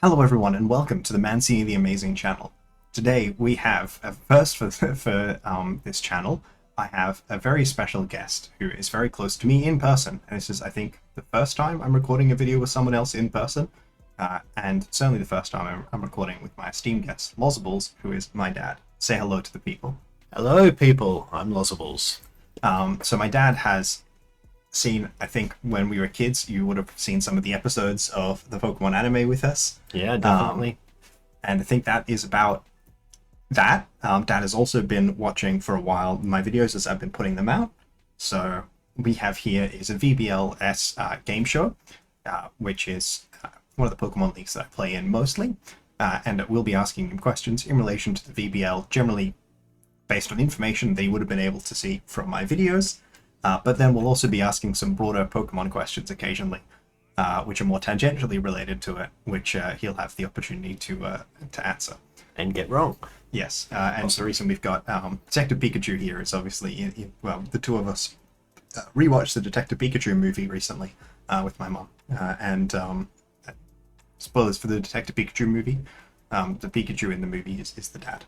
Hello everyone and welcome to the Mancini the Amazing channel. Today we have, first for this channel, I have a very special guest who is very close to me in person. And this is, I think, the first time I'm recording a video with someone else in person. And certainly the first time I'm recording with my esteemed guest, Lozables, who is my dad. Say hello to the people. Hello people, I'm Lozables. So my dad has seen, I think when we were kids, you would have seen some of the episodes of the Pokemon anime with us. Yeah, definitely. And I think that is about that. Dad has also been watching for a while my videos as I've been putting them out. So we have here is a VBL-S game show, which is one of the Pokemon leagues that I play in mostly. And we'll be asking him questions in relation to the VBL, generally based on information they would have been able to see from my videos. But then we'll also be asking some broader Pokemon questions occasionally, which are more tangentially related to it, which he'll have the opportunity to answer. And get wrong. Yes, and the reason we've got Detective Pikachu here is obviously, well, the two of us rewatched the Detective Pikachu movie recently with my mom. And spoilers for the Detective Pikachu movie, the Pikachu in the movie is the dad.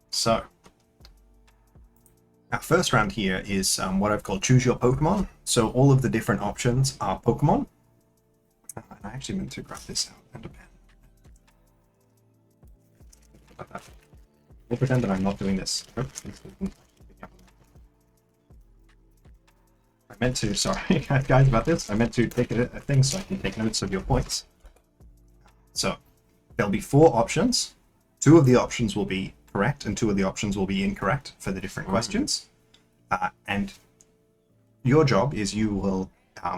So our first round here is what I've called Choose Your Pokemon. So all of the different options are Pokemon. And I actually meant to grab this out and a pen. We'll pretend that I'm not doing this. I meant to, sorry guys about this, I meant to take a thing so I can take notes of your points. So there'll be 4 options. 2 of the options will be correct and 2 of the options will be incorrect for the different questions. And your job is you will,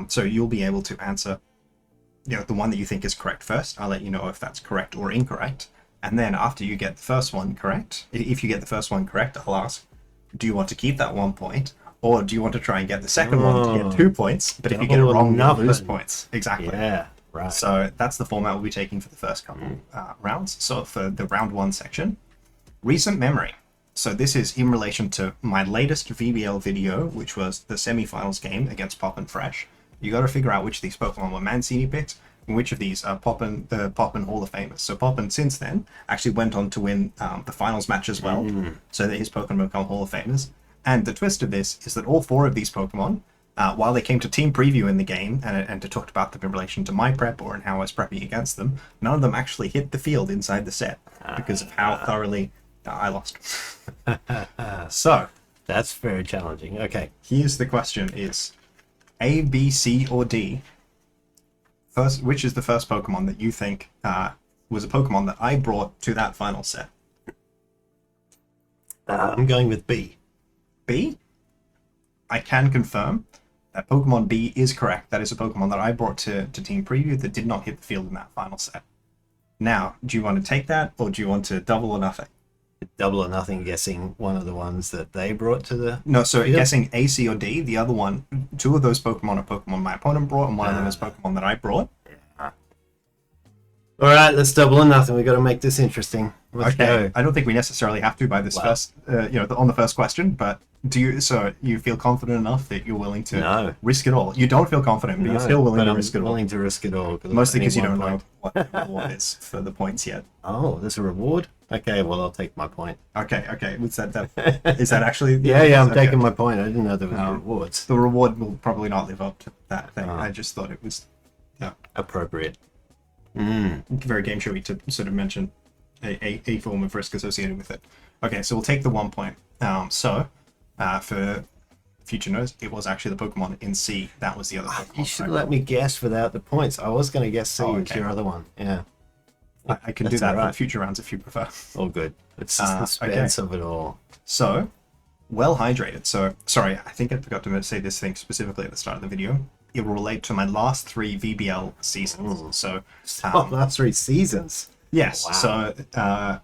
so you'll be able to answer, the one that you think is correct first. I'll let you know if that's correct or incorrect. And then after you get the first one correct, if you get the first one correct, I'll ask, do you want to keep that 1 point? Or do you want to try and get the second one to get 2 points? But if you get it wrong, you'll lose points. Exactly. Yeah, right. So that's the format we'll be taking for the first couple rounds. So for the round 1 section, recent memory. So this is in relation to my latest VBL video, which was the semi-finals game against Poppin Fresh. You got to figure out which of these Pokemon were Mancini picked, and which of these are Poppin Hall of Famers. So Poppin, since then, actually went on to win the finals match as well, so that his Pokemon become Hall of Famers. And the twist of this is that all 4 of these Pokemon, while they came to team preview in the game and to talk about them in relation to my prep or in how I was prepping against them, none of them actually hit the field inside the set because of how thoroughly I lost. So that's very challenging. Okay. Here's the question is A, B, C, or D. First, which is the first Pokemon that you think was a Pokemon that I brought to that final set? I'm going with B. B? I can confirm that Pokemon B is correct. That is a Pokemon that I brought to Team Preview that did not hit the field in that final set. Now, do you want to take that, or do you want to double or nothing? Double or nothing, guessing one of the ones that they brought to the... No, so guessing A, C, or D. The other one, 2 of those Pokemon are Pokemon my opponent brought, and one of them is Pokemon that I brought. All right, let's double or nothing. We've got to make this interesting. Let's go. I don't think we necessarily have to by this first, on the first question, but do you? So you feel confident enough that you're willing to risk it all? You don't feel confident, but you're still willing to risk it all. Willing to risk it all. Mostly because you don't know what the reward is for the points yet. Oh, there's a reward? Okay, well, I'll take my point. Okay. Is that actually? Yeah, I'm taking my point. I didn't know there was rewards. The reward will probably not live up to that thing. I just thought it was appropriate. Very game showy to sort of mention a form of risk associated with it. Okay, so we'll take the 1 point. For future notes, it was actually the Pokemon in C. That was the other Pokemon. You should let me guess without the points. I was going to guess C, which your other one. Yeah. I can do that for the future rounds if you prefer. All good. It's just the suspense of it all. So, well hydrated. So, sorry, I think I forgot to say this thing specifically at the start of the video. It will relate to my last 3 VBL seasons. So, last 3 seasons? Yes. Wow. So,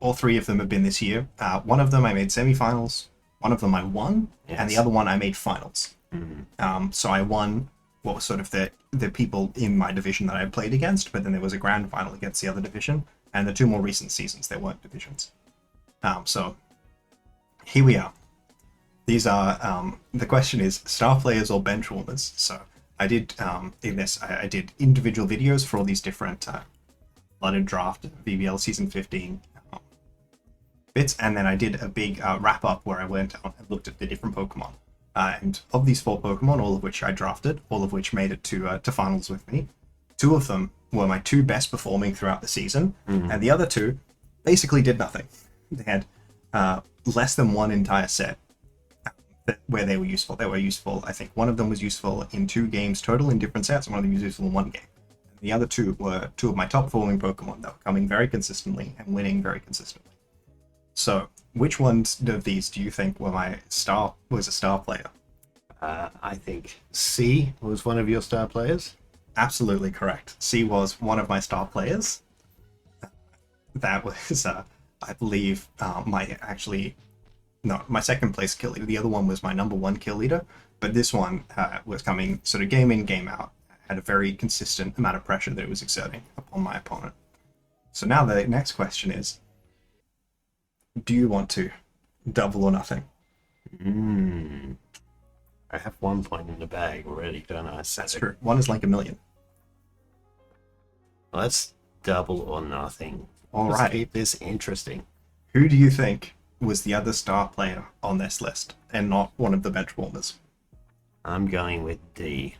all 3 of them have been this year. One of them I made semifinals. One of them I won, and the other one I made finals. So I won what was sort of the people in my division that I played against, but then there was a grand final against the other division, and the 2 more recent seasons there weren't divisions. So here we are. These are the question is star players or bench warmers. So I did in this. I did individual videos for all these different flooded draft VBL season 15 bits, and then I did a big wrap up where I went out and looked at the different Pokemon. And of these 4 Pokemon, all of which I drafted, all of which made it to finals with me, 2 of them were my 2 best performing throughout the season, and the other 2 basically did nothing. They had less than 1 entire set where they were useful. They were useful, I think one of them was useful in 2 games total in different sets, and one of them was useful in 1 game. And the other 2 were 2 of my top performing Pokemon that were coming very consistently and winning very consistently. So, which ones of these do you think was a star player? I think C was one of your star players. Absolutely correct. C was one of my star players. That was, I believe, my second place kill leader. The other one was my number 1 kill leader, but this one was coming sort of game in, game out. Had a very consistent amount of pressure that it was exerting upon my opponent. So now the next question is, do you want to double or nothing? I have 1 point in the bag already, don't I? That's true. 1 is like a million. Let's double or nothing. All Let's right. keep this interesting. Who do you think was the other star player on this list and not one of the bench warmers? I'm going with D.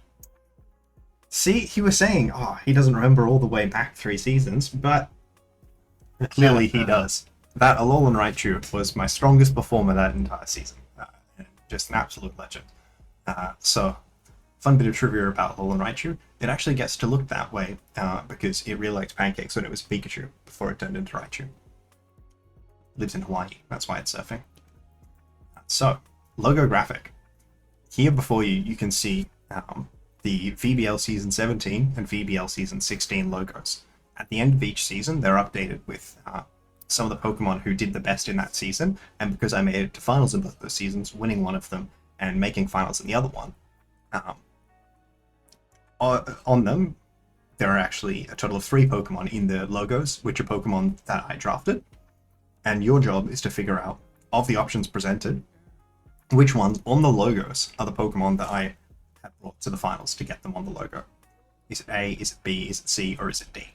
See, he was saying, he doesn't remember all the way back 3 seasons, but clearly he does. That Alolan Raichu was my strongest performer that entire season. Just an absolute legend. So, fun bit of trivia about Alolan Raichu. It actually gets to look that way because it really liked pancakes when it was Pikachu before it turned into Raichu. Lives in Hawaii, that's why it's surfing. So, logo graphic. Here before you, you can see the VBL Season 17 and VBL Season 16 logos. At the end of each season, they're updated with some of the Pokemon who did the best in that season, and because I made it to finals in both those seasons, winning one of them and making finals in the other one, on them, there are actually a total of 3 Pokemon in the logos, which are Pokemon that I drafted, and your job is to figure out, of the options presented, which ones on the logos are the Pokemon that I have brought to the finals to get them on the logo. Is it A, is it B, is it C, or is it D?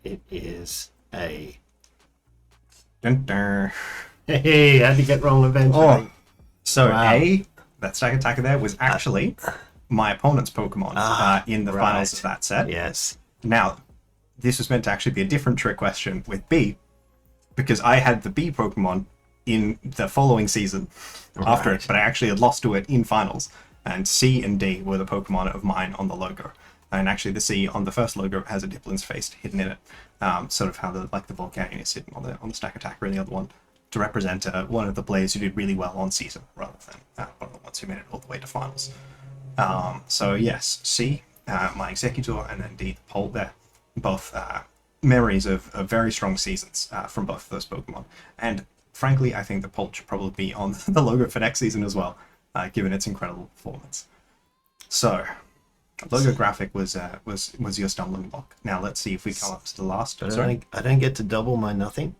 It is A. Dun, dun. Hey, I had to get wrong eventually. So Wow. A, that stack attacker there, was actually my opponent's Pokemon in the finals of that set. Yes. Now, this was meant to actually be a different trick question with B, because I had the B Pokemon in the following season after it, but I actually had lost to it in finals, and C and D were the Pokemon of mine on the logo. And actually the C on the first logo has a Diplin's face hidden in it, sort of how the Volcanion is hidden on the stack attacker in the other one, to represent one of the players who did really well on season, rather than one of the ones who made it all the way to finals. So yes, C, my Executor, and then D, the Pole there, both memories of very strong seasons from both of those Pokemon. And frankly, I think the Pole should probably be on the logo for next season as well, given its incredible performance. So, logo graphic was your stumbling block. Now let's see if we come up to the last. I don't get to double my nothing.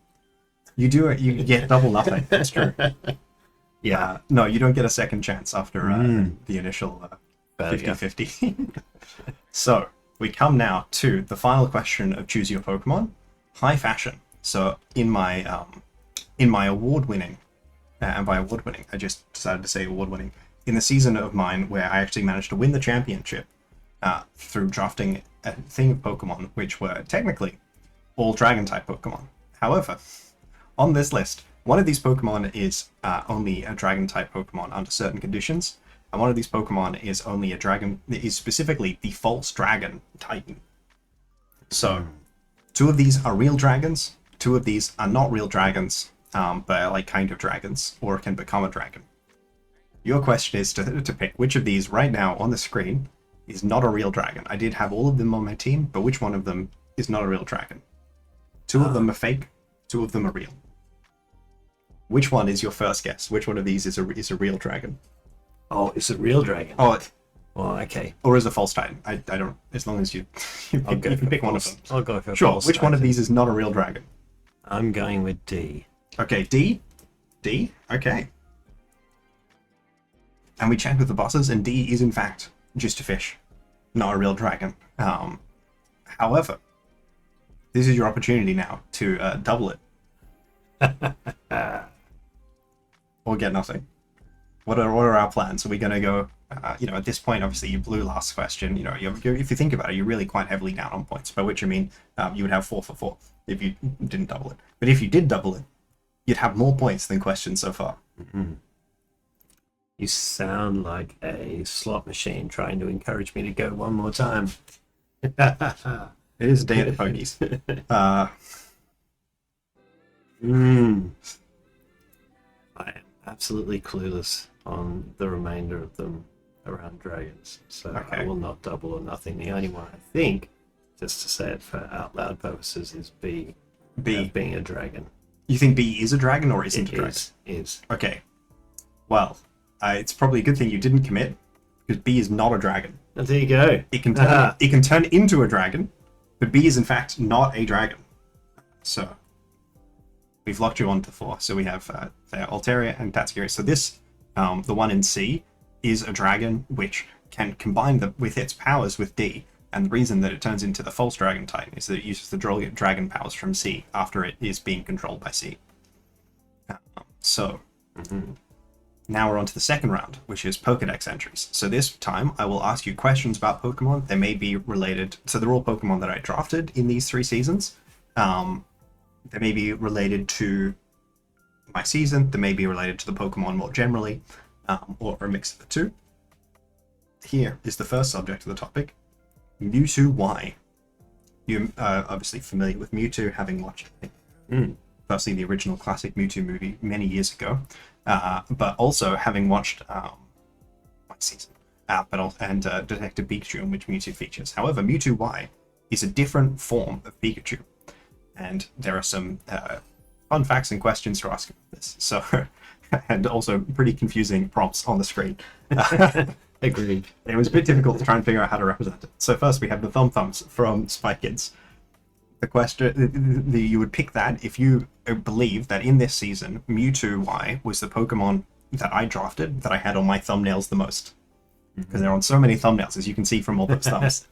You do it. You get double nothing. That's true. Yeah. No, you don't get a second chance after the initial 50-50. So we come now to the final question of Choose Your Pokemon, High Fashion. So in my award-winning, and by award-winning, I just decided to say award-winning, in the season of mine where I actually managed to win the championship through drafting a theme of Pokemon, which were technically all Dragon-type Pokemon. However, on this list, one of these Pokemon is only a Dragon-type Pokemon under certain conditions, and one of these Pokemon is only a Dragon, is specifically the False Dragon Titan. So, 2 of these are real dragons, 2 of these are not real dragons, but are like kind of dragons, or can become a dragon. Your question is to pick which of these right now on the screen is not a real dragon. I did have all of them on my team, but which one of them is not a real dragon? 2 of them are fake, 2 of them are real. Which one is your first guess? Which one of these is a real dragon? Oh, it's a real dragon. Oh, Well, okay. or is a false titan? I don't. As long as you you can pick one of them. I'll go for Sure. false Which one of titan. these is not a real dragon? I'm going with D. Okay, D. D. Okay. And we checked with the bosses, and D is in fact just a fish, not a real dragon. However, this is your opportunity now to double it. Or get nothing. What are our plans? Are we going to go, at this point, obviously you blew last question. If you think about it, you're really quite heavily down on points, by which I mean you would have 4 for 4 if you didn't double it. But if you did double it, you'd have more points than questions so far. Mm-hmm. You sound like a slot machine trying to encourage me to go one more time. It is a day at the pokies. I am absolutely clueless on the remainder of them around dragons, so Okay. I will not double or nothing. The only one I think, just to say it for out loud purposes, is B. B. Being a dragon. You think B is a dragon or isn't a dragon? Is. Okay. Well, it's probably a good thing you didn't commit, because B is not a dragon. And there you go. It can turn into a dragon, but B is in fact not a dragon. So we've locked you onto 4. So we have Altaria and Tatsugiri. So this, the one in C, is a dragon which can combine with its powers with D. And the reason that it turns into the false dragon type is that it uses the dragon powers from C after it is being controlled by C. Now we're on to the second round, which is Pokedex entries. So this time I will ask you questions about Pokemon. They may be related, so they're all Pokemon that I drafted in these 3 seasons. They may be related to my season, they may be related to the Pokemon more generally, or a mix of the two. Here is the first subject of the topic, Mewtwo Y. You're obviously familiar with Mewtwo, having watched firstly the original classic Mewtwo movie many years ago, but also having watched my season, and Detective Pikachu, in which Mewtwo features. However, Mewtwo Y is a different form of Pikachu, and there are some fun facts and questions to ask about this. So, and also pretty confusing prompts on the screen. Agreed. It was a bit difficult to try and figure out how to represent it. So first we have the Thumbs from Spy Kids. The question, you would pick that if you believe that in this season, Mewtwo Y was the Pokemon that I drafted, that I had on my thumbnails the most. Because they're on so many thumbnails, as you can see from all those thumbs.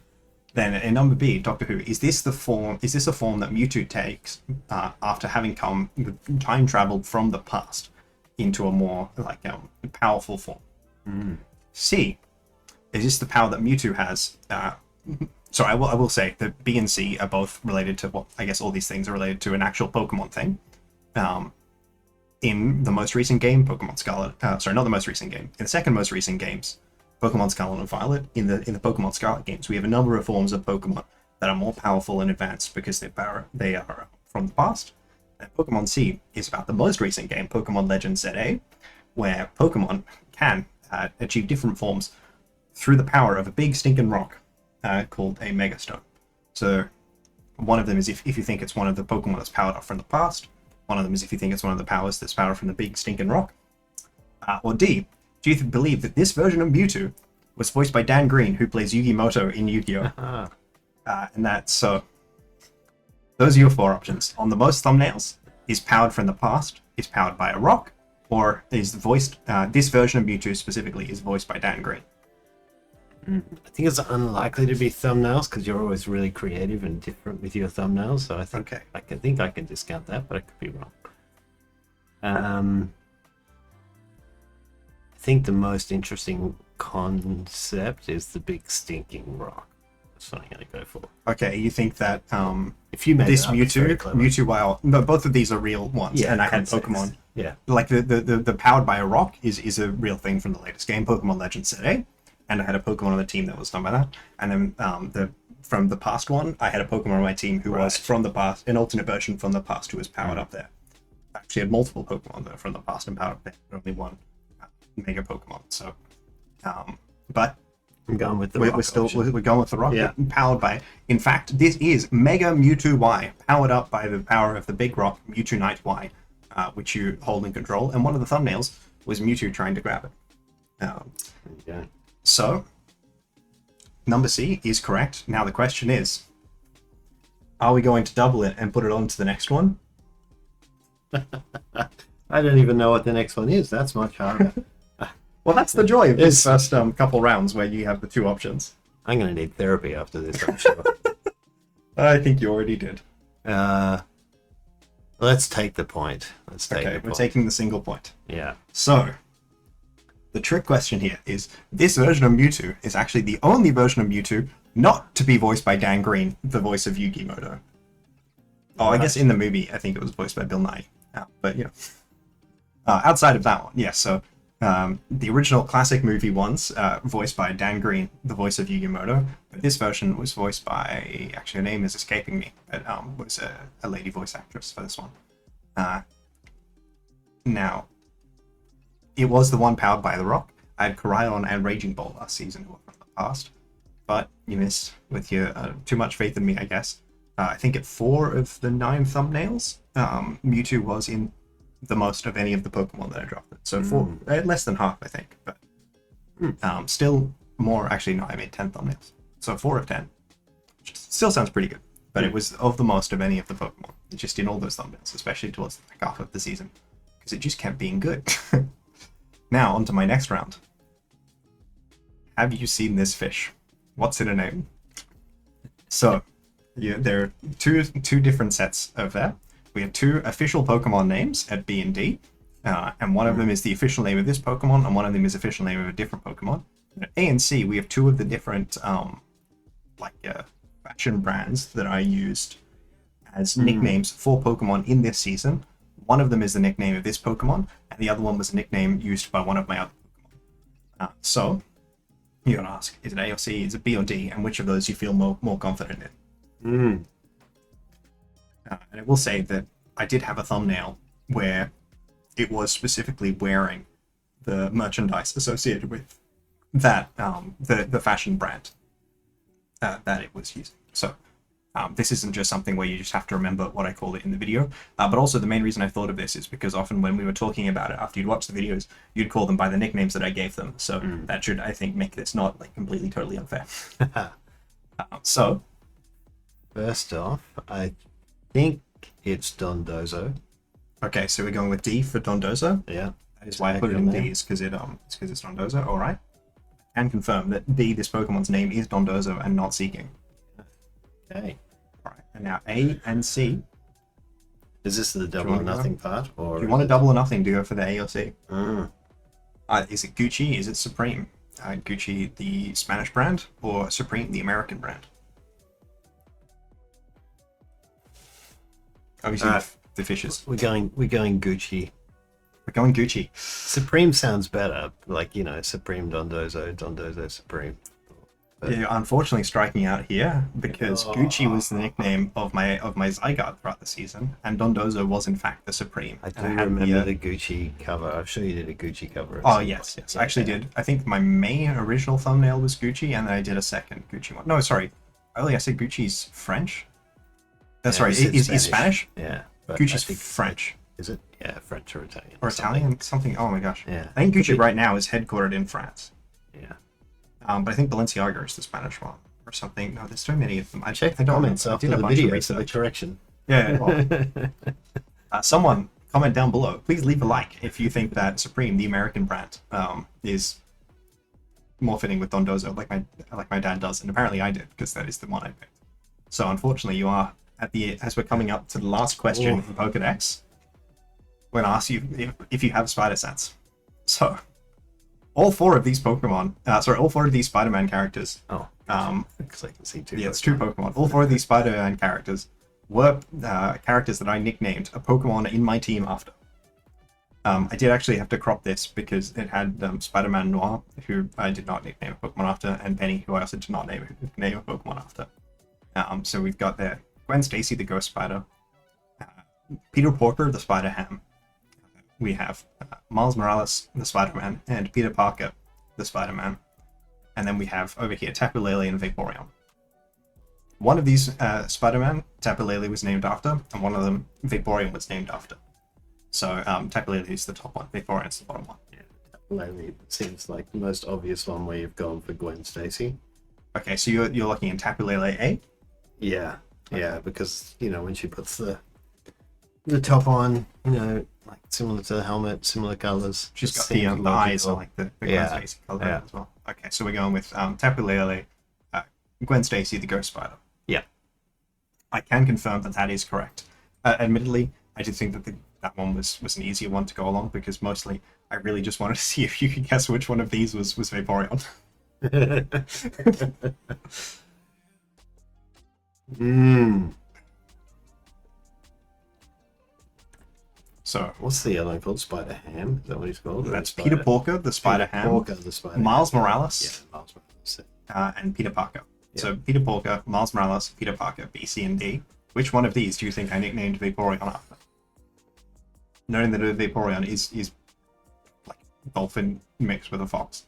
Then in number B, Doctor Who, is this a form that Mewtwo takes after having time traveled from the past into a more powerful form? C, is this the power that Mewtwo has? So I will say that B and C are both related to, well, I guess all these things are related to an actual Pokemon thing. In the most recent game, Pokemon Scarlet, sorry, not the most recent game, in the second most recent games, Pokemon Scarlet and Violet, in the Pokemon Scarlet games, we have a number of forms of Pokemon that are more powerful and advanced because they are from the past. And Pokemon C is about the most recent game, Pokemon Legends ZA, where Pokemon can achieve different forms through the power of a big stinking rock called a Megastone. So one of them is if you think it's one of the Pokemon that's powered up from the past. One of them is if you think it's one of the powers that's powered from the big stinking rock. Or D, do you believe that this version of Mewtwo was voiced by Dan Green, who plays Yu-Gi-Moto in Yu-Gi-Oh? And that's so. Those are your 4 options. On the most thumbnails, is powered from the past, is powered by a rock, or is voiced, this version of Mewtwo specifically is voiced by Dan Green. I think it's unlikely to be thumbnails because you're always really creative and different with your thumbnails. So I think I can discount that, but I could be wrong. I think the most interesting concept is the big stinking rock. That's what I'm going to go for. Okay, you think that if you made this it up, it's very clever. Mewtwo, while no, both of these are real ones, and I had Pokemon. Yeah, like the powered by a rock is a real thing from the latest game, Pokemon Legends ZA, and I had a Pokemon on the team that was done by that. And then from the past one, I had a Pokemon on my team who was from the past, an alternate version from the past who was powered up there. I actually had multiple Pokemon that are from the past and powered up there, but only one Mega Pokemon. So, but I'm going with the rock. We're going with the rock. Yeah. Powered by. In fact, this is Mega Mewtwo Y, powered up by the power of the big rock Mewtwo Knight Y, which you hold in control. And one of the thumbnails was Mewtwo trying to grab it. So, number C is correct. Now the question is, are we going to double it and put it on to the next one? I don't even know what the next one is. That's much harder. Well, that's the joy of this first couple rounds where you have the two options. I'm going to need therapy after this, I'm sure. I think you already did. Let's take the point. We're taking the single point. Yeah. So, the trick question here is, this version of Mewtwo is actually the only version of Mewtwo not to be voiced by Dan Green, the voice of Yugi Moto. Oh, I guess in the movie, I think it was voiced by Bill Nye. But, you know. Outside of that one, yes. So, the original classic movie ones, voiced by Dan Green, the voice of Yugi Moto. But this version was voiced by, actually her name is escaping me, but was a lady voice actress for this one. Now, it was the one powered by The Rock. I had Koraidon and Raging Bull last season who were from the past. But you missed with your too much faith in me, I guess. I think at 4 of the 9 thumbnails, Mewtwo was in the most of any of the Pokemon that I dropped. So less than half, I think. But still more, actually, no, I made 10 thumbnails. So 4 of 10. Which still sounds pretty good. But it was of the most of any of the Pokemon. It just in all those thumbnails, especially towards the back half of the season. Because it just kept being good. Now, on to my next round. Have you seen this fish? What's in a name? So, there are two different sets of that. We have 2 official Pokemon names at B and D, and one of them is the official name of this Pokemon, and one of them is the official name of a different Pokemon. At A and C, we have 2 of the different fashion brands that I used as nicknames for Pokemon in this season. One of them is the nickname of this Pokemon, and the other one was a nickname used by one of my other Pokemon. So, you're going to ask, is it A or C, is it B or D, and which of those you feel more confident in? And I will say that I did have a thumbnail where it was specifically wearing the merchandise associated with that, the fashion brand that it was using. So this isn't just something where you just have to remember what I called it in the video, but also the main reason I thought of this is because often when we were talking about it after you'd watch the videos, you'd call them by the nicknames that I gave them. So that should, I think, make this not like completely, totally unfair. So, first off, I think it's Dondozo. Okay, so we're going with D for Dondozo. Yeah. That is why I put it in D, is because it's Dondozo. All right. And confirm that D, this Pokemon's name, is Dondozo and not Seeking. Okay. All right. And now A and C. Is this the double or nothing part? Or if you want a double or nothing, do go for the A or C. Is it Gucci? Is it Supreme? Gucci, the Spanish brand, or Supreme, the American brand? Obviously, the fishes. We're going Gucci. We're going Gucci. Supreme sounds better, like, you know, Supreme Dondozo Supreme. But yeah, unfortunately striking out here because Gucci was the nickname of my Zygarde throughout the season, and Dondozo was in fact the Supreme. I do remember the Gucci cover. I'm sure you did a Gucci cover. Oh yes, I actually did. I think my main original thumbnail was Gucci, and then I did a second Gucci one. No, sorry. Earlier I said Gucci's French. Sorry, is Spanish? Yeah. Gucci's French. Is it? Yeah, French or Italian. Or Italian, something. Oh my gosh. Yeah. I think Gucci right now is headquartered in France. Yeah. But I think Balenciaga is the Spanish one or something. No, there's so many of them. I checked the comments after the video for the correction. Yeah. Well, someone comment down below. Please leave a like if you think that Supreme, the American brand, is more fitting with Dondozo, like my dad does, and apparently I did because that is the one I picked. So unfortunately, you are as we're coming up to the last question in Pokedex. We're gonna ask you if you have spider sense. So, all 4 of these Pokemon, all 4 of these Spider-Man characters. Because I can see 2. Yeah, it's 2 Pokemon. All 4 of these Spider-Man characters were characters that I nicknamed a Pokemon in my team after. I did actually have to crop this because it had Spider-Man Noir, who I did not nickname a Pokemon after, and Penny, who I also did not name a Pokemon after. So we've got there Gwen Stacy, the Ghost Spider, Peter Porker, the Spider-Ham. We have Miles Morales, the Spider-Man, and Peter Parker, the Spider-Man. And then we have over here Tapu Lele and Vaporeon. One of these Spider-Man, Tapu Lele was named after, and one of them, Vaporeon, was named after. So Tapu Lele is the top one, Vaporeon is the bottom one. Yeah, Tapu Lele seems like the most obvious one where you've gone for Gwen Stacy. Okay, so you're looking at Tapu Lele A? Yeah, yeah, because, you know, when she puts the top on, you know, like similar to the helmet, similar colors. She's got Seems the eyes are logical. like the Gwen Yeah, Stacy color yeah. as well. Okay, so we're going with Tapu Lele, Gwen Stacy, the Ghost Spider. Yeah. I can confirm that that is correct. Admittedly, I did think that that one was an easier one to go along because mostly I really just wanted to see if you could guess which one of these was Vaporeon. So What's the other one called? Spider Ham? Is that what he's called? that's Spider... Peter Porker, the Spider Peter Ham, Porker, the Spider Miles Ham. Morales, Yeah, Miles Morales. and Peter Parker. Yeah. So Peter Porker, Miles Morales, Peter Parker, B, C, and D. Which one of these do you think I nicknamed Vaporeon after? Knowing that a Vaporeon is like dolphin mixed with a fox.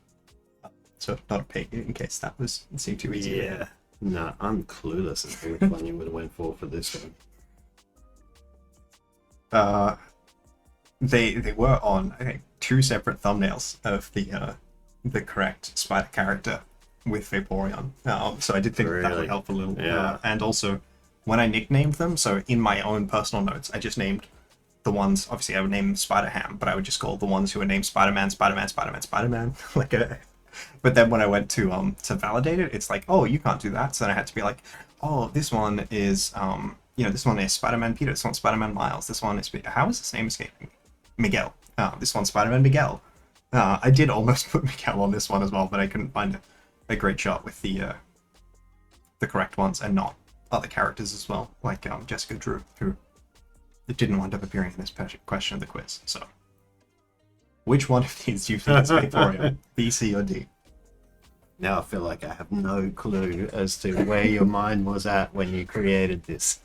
So not a pig, in case that seemed too easy. Yeah. No, I'm clueless as to which one you would have went for this one. They were on, I think, 2 separate thumbnails of the correct spider character with Vaporeon. So I did think that would help a little. Yeah. And also, when I nicknamed them, so in my own personal notes, I just named the ones, obviously I would name Spider Ham, but I would just call the ones who were named Spider-Man, Spider-Man, Spider-Man, Spider-Man. But then when I went to validate it, it's like, oh, you can't do that. So then I had to be like, oh, this one is, this one is Spider-Man Peter, this one's Spider-Man Miles, this one is, how is his name escaping me? Miguel. This one's Spider-Man Miguel. I did almost put Miguel on this one as well, but I couldn't find a great shot with the correct ones and not other characters as well, like Jessica Drew, who didn't wind up appearing in this question of the quiz. So, which one of these do you think is Vaporeon? B, C, or D? Now I feel like I have no clue as to where your mind was at when you created this.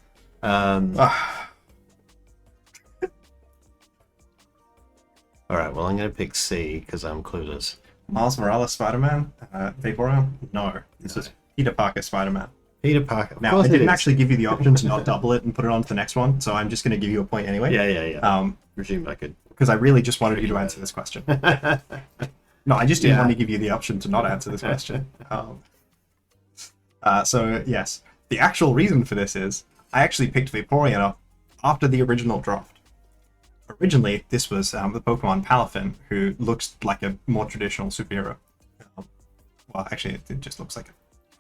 All right, well, I'm going to pick C because I'm clueless. Miles Morales Spider-Man? Vaporeon? No. This is Peter Parker Spider-Man. Peter Parker. Now, I didn't actually give you the option to not double it and put it on to the next one, so I'm just going to give you a point anyway. Yeah. Presumed I could. Because I really just wanted you to answer this question. No, I just didn't want to give you the option to not answer this question. So, yes. The actual reason for this is, I actually picked Vaporeon up after the original draft. Originally, this was the Pokemon Palafin, who looks like a more traditional superhero. Well, actually, it just looks like a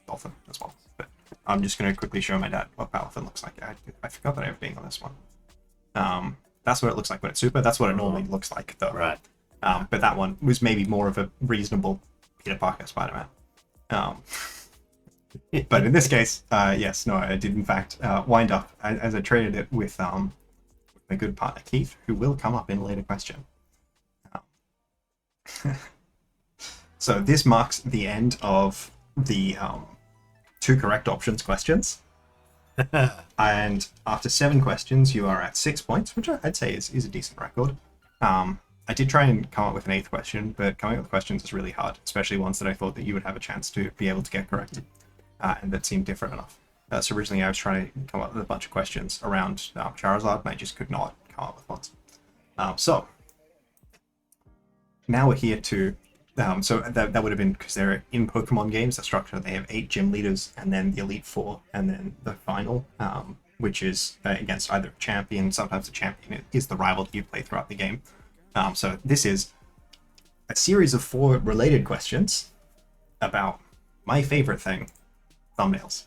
dolphin as well. But I'm just going to quickly show my dad what Palafin looks like. I forgot that I have being on this one. That's what it looks like when it's super. That's what it normally looks like, though. Right. But that one was maybe more of a reasonable Peter Parker Spider-Man. But in this case, yes, no, I did in fact wind up, as I traded it with my good partner Keith, who will come up in a later question. So this marks the end of the 2 correct options questions. And after 7 questions, you are at 6 points, which I'd say is a decent record. I did try and come up with an 8th question, but coming up with questions is really hard, especially ones that I thought that you would have a chance to be able to get correct, and that seemed different enough. So originally I was trying to come up with a bunch of questions around Charizard, and I just could not come up with ones. So now we're here to... so that would have been, because they're in Pokemon games, the structure, they have 8 gym leaders, and then the Elite Four, and then the final, which is against either a champion. Sometimes the champion is the rival that you play throughout the game. So this is a series of 4 related questions about my favorite thing, thumbnails.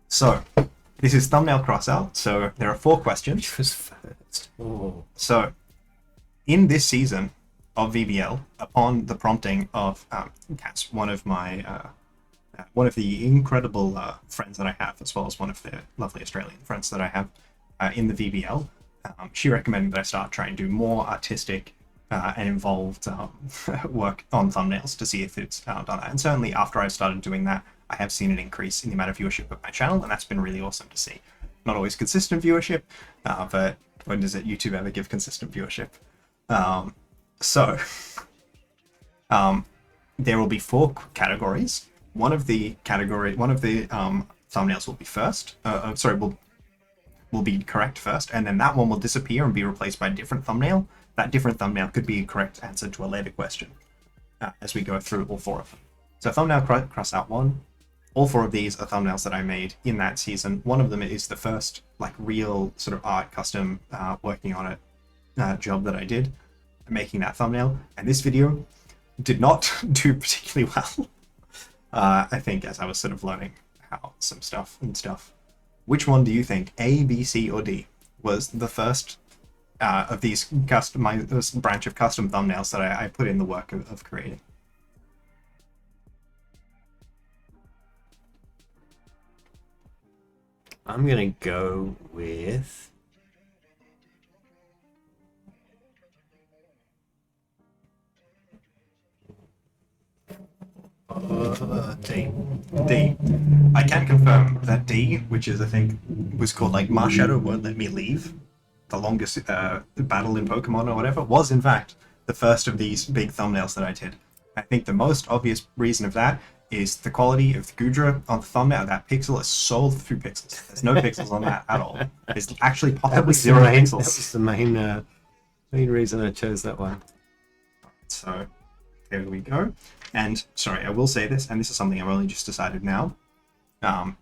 So this is thumbnail crossout. So there are 4 questions. First. Oh. So in this season of VBL, upon the prompting of Cass, one of the incredible friends that I have, as well as one of the lovely Australian friends that I have in the VBL, she recommended that I start trying to do more artistic and involved work on thumbnails to see if it's done that. And certainly after I started doing that, I have seen an increase in the amount of viewership of my channel, and that's been really awesome to see. Not always consistent viewership, but when does YouTube ever give consistent viewership? So there will be 4 categories. One of the thumbnails will be first. Will be correct first, and then that one will disappear and be replaced by a different thumbnail. That different thumbnail could be a correct answer to a later question as we go through all 4 of them. So thumbnail cross out 1, all 4 of these are thumbnails that I made in that season. One of them is the first like real sort of art custom working on it job that I did, making that thumbnail. And this video did not do particularly well. I think as I was sort of learning how some stuff. Which one do you think, A, B, C, or D, was the first of these this branch of custom thumbnails that I put in the work of creating? I'm gonna go with D. D. I can confirm that D, which is I think was called like Marshadow Won't Let Me Leave, the longest battle in Pokemon or whatever, was in fact the first of these big thumbnails that I did. I think the most obvious reason of that is the quality of the Gudra on the thumbnail. That pixel is so few pixels. There's no pixels on that at all. There's actually possibly 0 pixels. That was the main reason I chose that one. So there we go. And sorry, I will say this, and this is something I've only just decided now.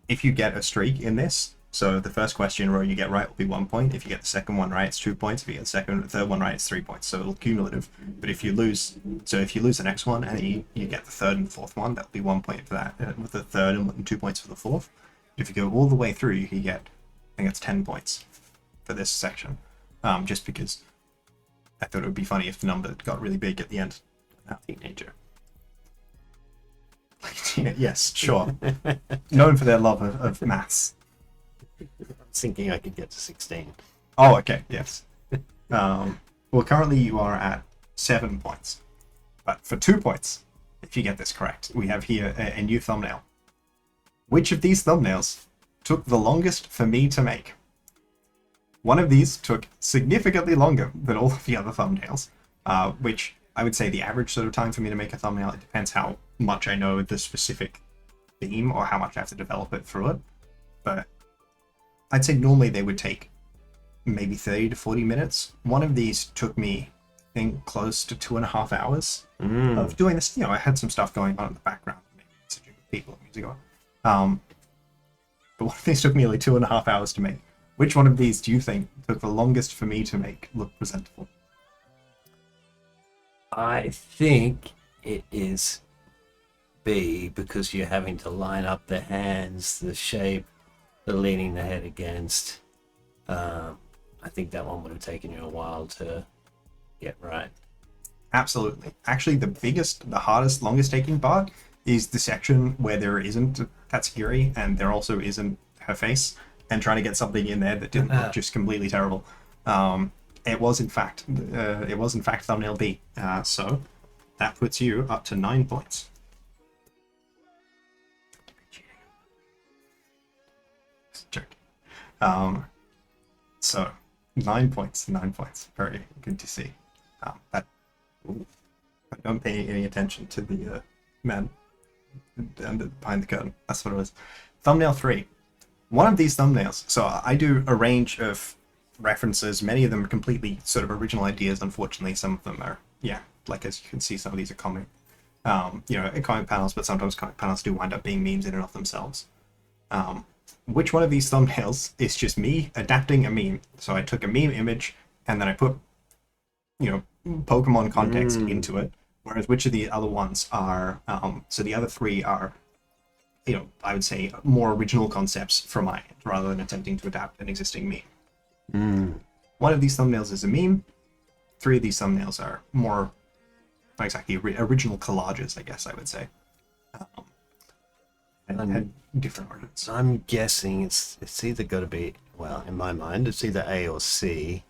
If you get a streak in this, so the first question row you get right will be 1 point. If you get the second one right, it's 2 points. If you get the third one right, it's 3 points. So it'll cumulative. But if you lose, if you lose the next one and you get the third and fourth one, that'll be 1 point for that. With the third and 2 points for the fourth. If you go all the way through, you can get, I think it's 10 points for this section. Just because I thought it would be funny if the number got really big at the end. Teenager. Yes, sure. Known for their love of maths. I was thinking I could get to 16. Oh, okay, yes. Well, currently you are at 7 points. But for 2 points, if you get this correct, we have here a new thumbnail. Which of these thumbnails took the longest for me to make? One of these took significantly longer than all of the other thumbnails, which I would say the average sort of time for me to make a thumbnail, it depends how much I know the specific theme or how much I have to develop it through it. But I'd say normally they would take maybe 30 to 40 minutes. One of these took me, I think, close to 2.5 hours of doing this. You know, I had some stuff going on in the background, messaging with people and music on. But one of these took me like 2.5 hours to make. Which one of these do you think took the longest for me to make look presentable? I think it is B, because you're having to line up the hands, the shape, the leaning the head against. I think that one would have taken you a while to get right. Absolutely. Actually, the hardest, longest taking part is the section where there isn't Tatsugiri and there also isn't her face, and trying to get something in there that didn't look just completely terrible. It was in fact thumbnail B. So that puts you up to 9 points. Joking. So 9 points. Very good to see. I don't pay any attention to the man behind the curtain. That's what it was. Thumbnail 3. One of these thumbnails. So I do a range of references. Many of them are completely sort of original ideas. Unfortunately, some of them are, like as you can see, some of these are comic, comic panels, but sometimes comic panels do wind up being memes in and of themselves. Which one of these thumbnails is just me adapting a meme? So I took a meme image and then I put, Pokemon context into it. Whereas which of the other ones are, so the other 3 are, I would say more original concepts from my end rather than attempting to adapt an existing meme. One of these thumbnails is a meme. 3 of these thumbnails are more, not exactly original collages, I guess I would say. And had different origins. I'm guessing it's either got to be, well, in my mind, it's either A or C.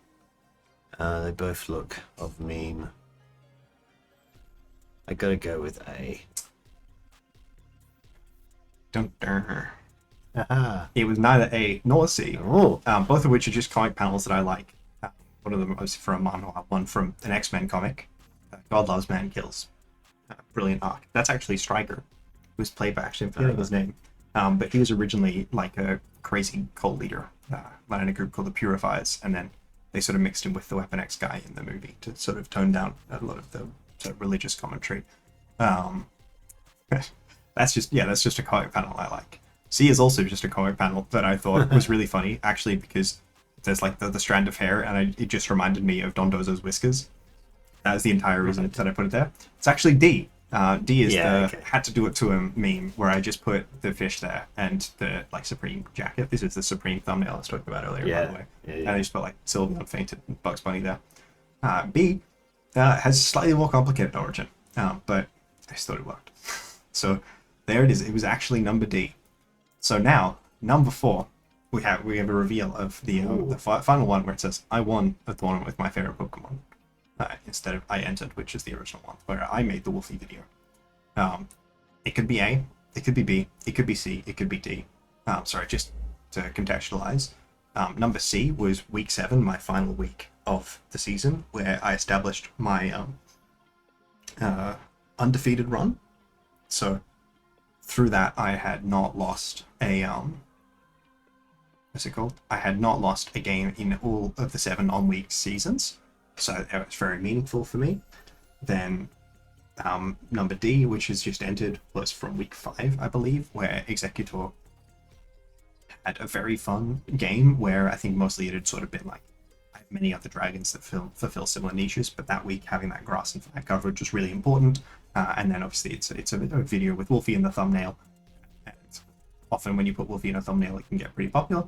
They both look of meme. I gotta go with A. It was neither A nor C. Oh. Both of which are just comic panels that I like. One of them was from a manhwa, one from an X-Men comic. God Loves, Man Kills. Brilliant arc. That's actually Stryker, who's played by, actually, I'm forgetting his name. But he was originally like a crazy cult leader, in a group called the Purifiers, and then they sort of mixed him with the Weapon X guy in the movie to sort of tone down a lot of the sort of religious commentary. That's just a comic panel I like. C is also just a comic panel that I thought was really funny, actually, because there's like the strand of hair, and it just reminded me of Dondozo's whiskers. That was the entire reason that I put it there. It's actually D. D is had to do it to him meme, where I just put the fish there and the like Supreme jacket. This is the Supreme thumbnail I was talking about earlier, by the way. And I just put like Sylveon fainted Bugs Bunny there. B has a slightly more complicated origin, but I just thought it worked. So there it is. It was actually number D. So now number 4, we have a reveal of the final one where it says I won a tournament with my favorite Pokemon. Instead of I entered, which is the original one, where I made the Wolfey video. It could be A, it could be B, it could be C, it could be D. Sorry, just to contextualize. Number C was week 7, my final week of the season, where I established my undefeated run. So through that, I had not lost a what's it called? I had not lost a game in all of the 7 on-week seasons. So it was very meaningful for me. Then number D, which has just entered, was from week 5, I believe, where Executor had a very fun game where I think mostly it had sort of been like, I have many other dragons that fulfill similar niches, but that week having that grass and fire coverage was really important. And then obviously it's a video with Wolfey in the thumbnail. And often when you put Wolfey in a thumbnail, it can get pretty popular.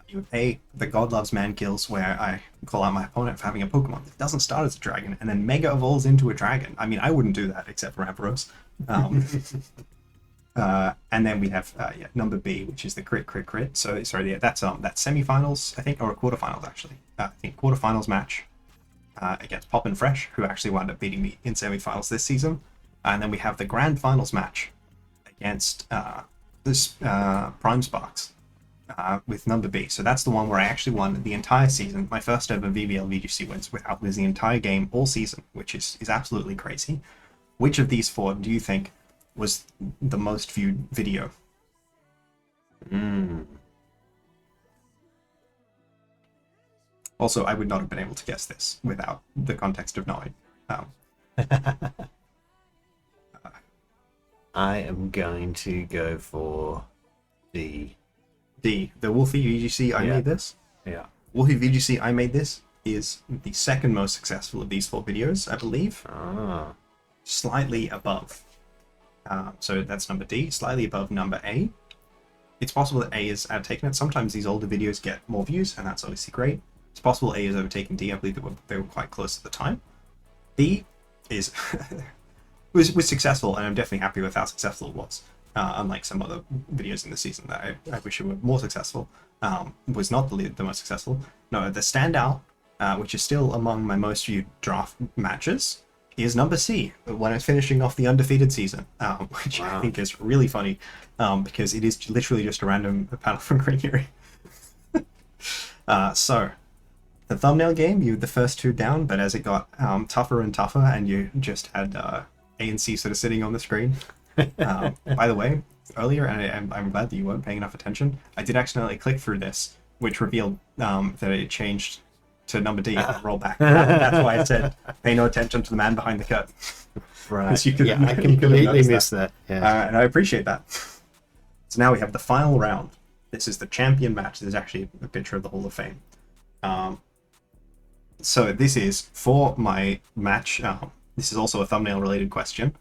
You have A, the God Loves Man Kills, where I call out my opponent for having a Pokemon that doesn't start as a dragon and then mega evolves into a dragon. I mean, I wouldn't do that except for Ampharos. And then we have number B, which is the crit. So sorry, that's semifinals, I think, or quarterfinals actually. I think quarterfinals match against Pop and Fresh, who actually wound up beating me in semifinals this season. And then we have the grand finals match against this Prime Sparks. With number B. So that's the one where I actually won the entire season, my first ever VBL-VGC wins without losing the entire game all season, which is absolutely crazy. Which of these 4 do you think was the most viewed video? Also, I would not have been able to guess this without the context of knowing. I am going to go for the WolfeyVGC I made this. Yeah. WolfeyVGC I made this is the second most successful of these 4 videos, I believe. Slightly above. So that's number D, slightly above number A. It's possible that A is overtaken it. Sometimes these older videos get more views, and that's obviously great. It's possible A is overtaken D. I believe they were quite close at the time. B is was successful, and I'm definitely happy with how successful it was. Unlike some other videos in the season that I wish it were more successful, was not the most successful. No, the standout, which is still among my most viewed draft matches, is number C, when I'm finishing off the undefeated season, which I think is really funny, because it is literally just a random panel from Green Eerie. So, the thumbnail game, you had the first 2 down, but as it got tougher and tougher, and you just had A and C sort of sitting on the screen. By the way, earlier, and I'm glad that you weren't paying enough attention, I did accidentally click through this, which revealed that it changed to number D and roll back. That's why I said, pay no attention to the man behind the curtain. Right. I completely missed that. Yeah. And I appreciate that. So now we have the final round. This is the champion match. There's actually a picture of the Hall of Fame. So this is for my match. This is also a thumbnail related question.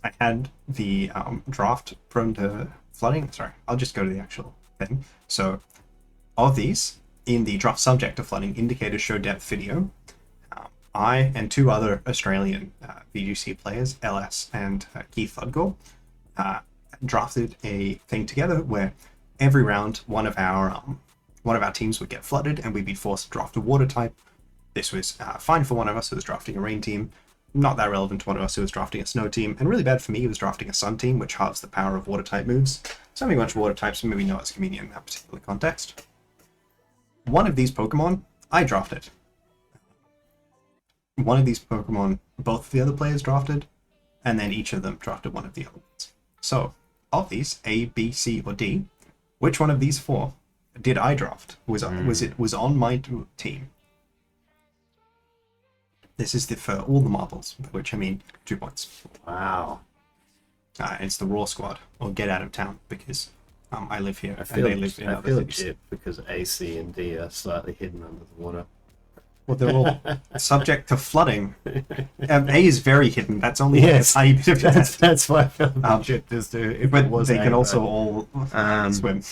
I had the draft prone to flooding. Sorry, I'll just go to the actual thing. So, of these, in the draft subject of flooding, indicators show depth video, I and 2 other Australian VGC players, LS and Keith Ludgore, drafted a thing together where every round one of our teams would get flooded and we'd be forced to draft a water type. This was fine for one of us who was drafting a rain team. Not that relevant to one of us who was drafting a snow team, and really bad for me who was drafting a sun team, which halves the power of water type moves. So having a bunch of water types maybe not as convenient in that particular context. One of these Pokemon, I drafted. One of these Pokemon, both of the other players drafted, and then each of them drafted one of the other ones. So, of these, A, B, C, or D, which one of these 4 did I draft? Was on my team? This is for all the marbles, by which I mean 2 points. Wow. It's the Raw Squad, or Get Out of Town, because I live here I and feel, they live in I other feel cities. chip because A, C, and D are slightly hidden under the water. Well, they're all subject to flooding. A is very hidden. That's only Yes. a tiny bit of that. That's why I felt the chip just to. If But it was they can A, also but- all swim.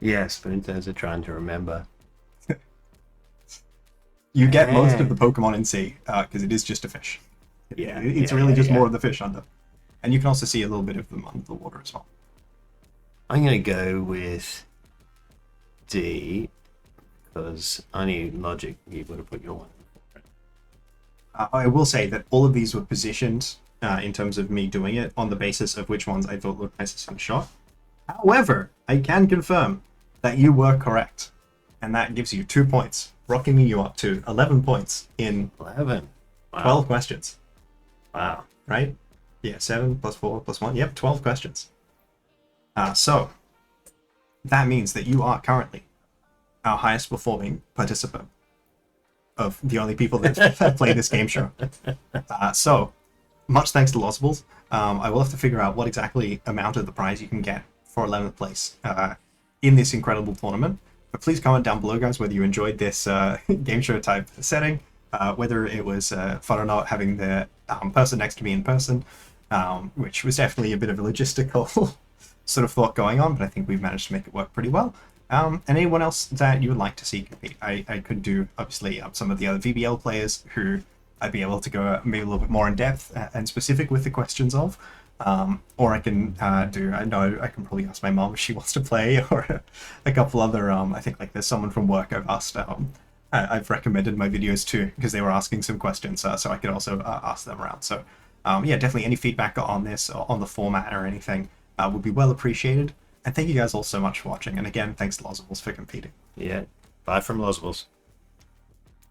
Yes, but in terms of trying to remember. You get most of the Pokemon in sea because it is just a fish. Yeah, It's yeah, really yeah, just yeah. more of the fish under. And you can also see a little bit of them under the water as well. I'm going to go with D because only logic you would have put your one. I will say that all of these were positioned in terms of me doing it on the basis of which ones I thought looked nicest on shot. However, I can confirm that you were correct. And that gives you 2 points, rocking you up to 11 points in 11. Wow. 12 questions. Wow. Right? Yeah, 7 plus 4 plus 1. Yep, 12 questions. So, that means that you are currently our highest performing participant of the only people that have played this game show. So, much thanks to Losables. I will have to figure out what exactly amount of the prize you can get for 11th place in this incredible tournament. But please comment down below, guys, whether you enjoyed this game show type setting, whether it was fun or not having the person next to me in person, which was definitely a bit of a logistical sort of thought going on, but I think we've managed to make it work pretty well. And anyone else that you would like to see compete, I could do, obviously, some of the other VBL players who I'd be able to go maybe a little bit more in depth and specific with the questions of. Or I can do, I know I can probably ask my mom if she wants to play, or a couple other, I think like there's someone from work I've asked, I've recommended my videos to because they were asking some questions, so I could also ask them around. So yeah, definitely any feedback on this, or on the format or anything would be well appreciated. And thank you guys all so much for watching. And again, thanks to Losables for competing. Yeah. Bye from Losables.